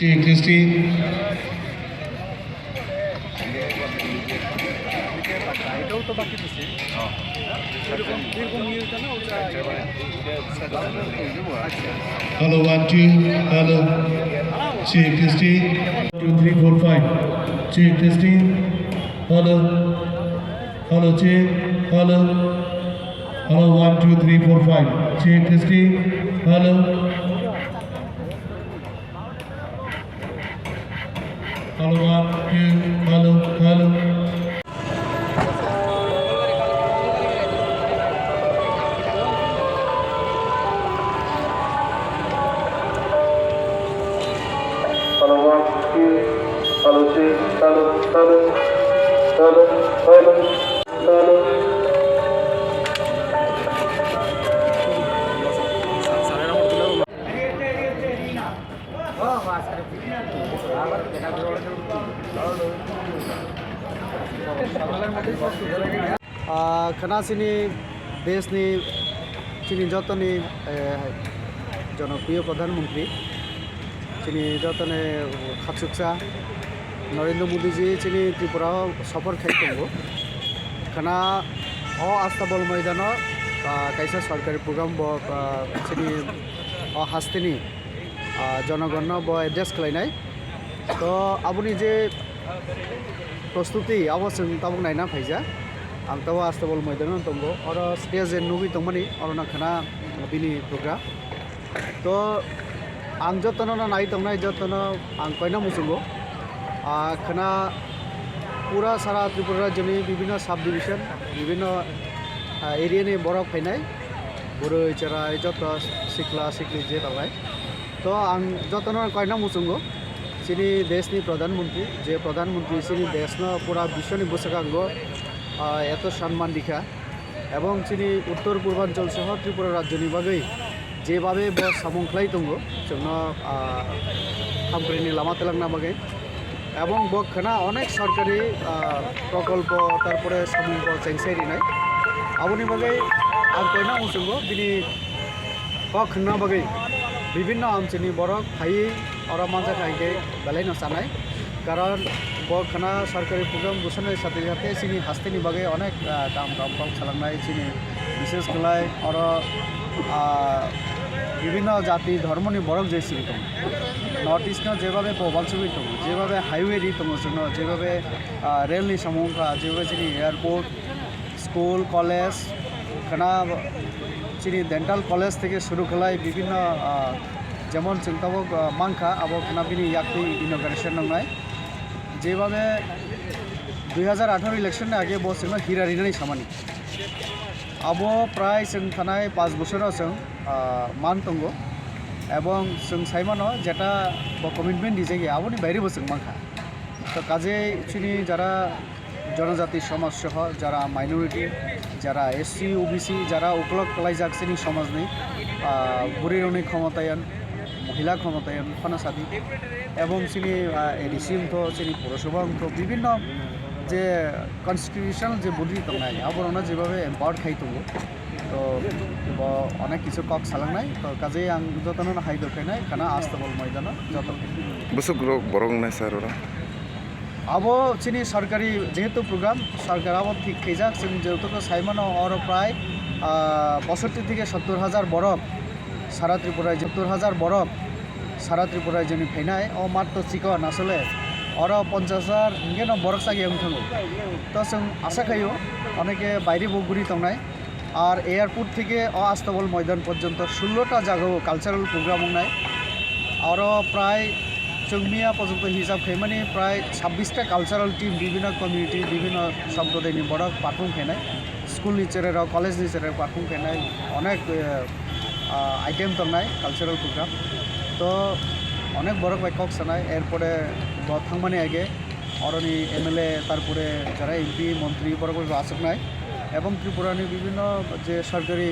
Christy. Hello, 1, 2, hello. Check, Christy. 2, 3, 4, 5. Check, Christy. Hello. Hello, check. Hello. Hello, 1, 2, 3, 4, 5. Check, Christy. Hello. Hello, 1, 2, hello, hello. Hello, 1, 2, hello, 3, hello, hello, hello, hello, hello. खाना चिनी देशनि चिनी जतनी जनप्रिय प्रधानमंत्री चिनी जतने खाचुकसा नरेंद्र मोदी जी चिनी त्रिपुरा सफर खाई खाना आस्ताबल मैदान कैसा सरकारी प्रोग्राम चिनी हास्तेनी जनगण एड्रेस खालायनाय तो आबुनि जे प्रस्तुति अब जों तब नायना फायजा आं तब आस्ताबल मैदान दंगो और स्टेज नुबी दंमनि और खाना बिनि प्रोग्राम तो आं जतन नाय दंनाय जतन आं कयना मुसुंगो खाना पूरा सारा त्रिपुरा राज्यनि विभिन्न सब डिविजन विभिन्न एरियानि बरफ फैनाय बुरै चेराय जत सिख्ला सिख्ली जे दालाय तो आं जतन कयना मुसुंगो चिनी देशनि प्रधानमंत्री जे प्रधानमंत्री चिनी देशनो पूरा विश्वनि बसागांगो एत सम्मान दिखा एवं चिनी उत्तर पूर्वांचल सह त्रिपुरा राज्यनि बागै जेभाबे सामंख्लाय दंगो जोंनो हामख्रिनि लामा तेलांना बागै एवं बखाना अनेक सरकारी प्रकल्प तारपरे सामंख चेंसायरिनाय आबुनि बागै आं कयना मुसुंगो बिनि बखाना बागै विभिन्न आमचिनी बरक फाई और मानसा खाइके बेलायनो सानाय कारण बखाना सरकारी प्रोग्राम गुसनाय साथे साथे चिनी हास्तेनि बागै अनेक काम खालामनाय चिनी विशेष कलाय और विभिन्न जाति धर्मनि बरक जे सिरि दं नर्थ ईस्टनो जेभाबे प्रभाबसुबि दं जेभाबे हाईवे रि दं जोंनो जेभाबे रेलनि सामंखा जेभाबे चिनी एयारपोर्ट स्कूल कलेज खाना चिनी डेंटल कलेज থেকে শুরু খালাই বিভিন্ন যেমন চিন্তাব মাংখা আবো খানা বিনি ইয়াকতি ইনগ্রেশন নয় যেভাবে 2018 ইলেকশন আগে বসে হিরা রিনানি সামানি আবো প্রায় जों थानाय 5 বছরাव जों মান दंगो এবং जों साइमानो যেটা কমিটমেন্ট দিছে আবনি বাইরে বসে মাংখা তো কাজে চিনি যারা जनजाति समाज सह जरा माइनरिटी जरा एससी ओबीसी जरा उपलब्ध कलायजाक चिनी समाजनि बुरैरनि क्षमतायन महिला क्षमतायन फनासादि एवं चिनी एडिसिम तो चिनी पौरसभा तो विभिन्न जे कन्स्टिट्यूशनल जे बडि दंनाय आबरना जेभाबे एम्पावर्ड खाइ दंगो तो अनेक किछु कक सालांनाय तो काजे आं जतन हाइ दखायनाय खाना आस्ताबल मैदान जतन बसु बरं नाय साररा अब चिनी सरकारी जेहेतु प्रोग्राम सरकार अब ठीक खेजाक जों जेहेतु साइमानो और प्राय 65 থেকে 70,000 बरफ सारा त्रिपुरा 70,000 बरफ सारा त्रिपुरा जोंनि फैनाय और मात्र चिकन आसले और 50,000 इंगेनो बरफ सागे थांगो तो जों आशा खायो अनेके बायरे बगुरि थांनाय और एयारपोर्ट থেকে आस्ताबल मैदान पर्यन्त 16টা জায়গায় কালচারাল प्रोग्राम होनाय और प्राय चौमिया पर्यन्त हिसाब खाई प्राय 26टा कालचाराल टीम विभिन्न कम्युनिटी विभिन्न सम्प्रदायनि बरफ पारफर्म खानाय स्कुलनि चेराव कलेजनि चेराव पारफर्म खानाय अनेक आइटेम दंनाय कालचाराल प्रोग्राम तो अनेक बरफ बाय कक सानाय एरपरे थांमानि आगे अरनि एमएलए तारपरे जारा एमपी मंत्री बरफ आसकनाय एवं त्रिपुरानि विभिन्न जे सरकारी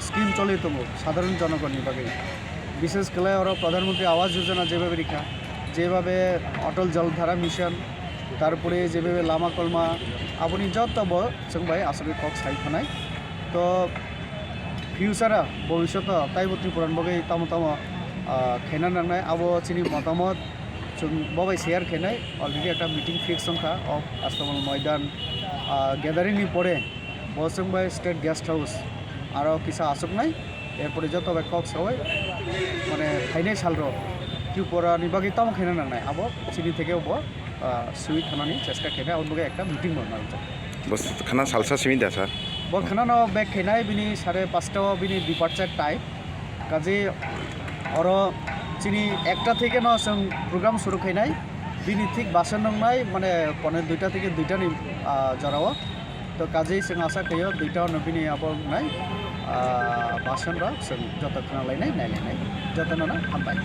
স্কিম চলে তবু সাধারণ জনগণের বাকি বিশেষ করে ওরা প্রধানমন্ত্রী আবাস যোজনা যেভাবে রেখা যেভাবে অটল জলধারা মিশন তারপরে যেভাবে লামা কলমা আপনি যতব जोंबाय আসলে কক সাইখানাय তো ফিউচারা ভবিষ্যৎ তাইবত্রি পুরান বগै তাম তাম খেনা नांनाय আবো চিনি মতামত जों बबाय शेयर खेनाय अलरेडि একটা মিটিং ফিক্স সংখ্যা অফ আস্তাবল ময়দান গ্যাদারিংনি পরে বসংবাই স্টেট গেস্ট হাউস আরও কিসা আসুকনাই এরপরে যত কক সবাই মানে ফাইনাই সালর কিউ পড়ানি বাকি তাম খেনা नांनाय আবো চিনি থেকে অব সুইট খানানি চেষ্টা খেনাय অন্যকে একটা মিটিং বানানো বস খানা সালসা সিমি দা স্যার বখানা ব্যাগ খেনায় বিনি 5:30 বিনি ডিপার্চার টাইম কাজে অর চিনি একটা থেকে ন जों প্রোগ্রাম শুরু খাইনায় বিনি ঠিক বাসন নংনায় মানে 1:30 থেকে 2টা নি জরাও তো কাজেই जों আশা খাইও 2টা বিনি আবো নাই বাসন রা जों যত খানা লাইনায় নাইলাইনায় যত না হামবাই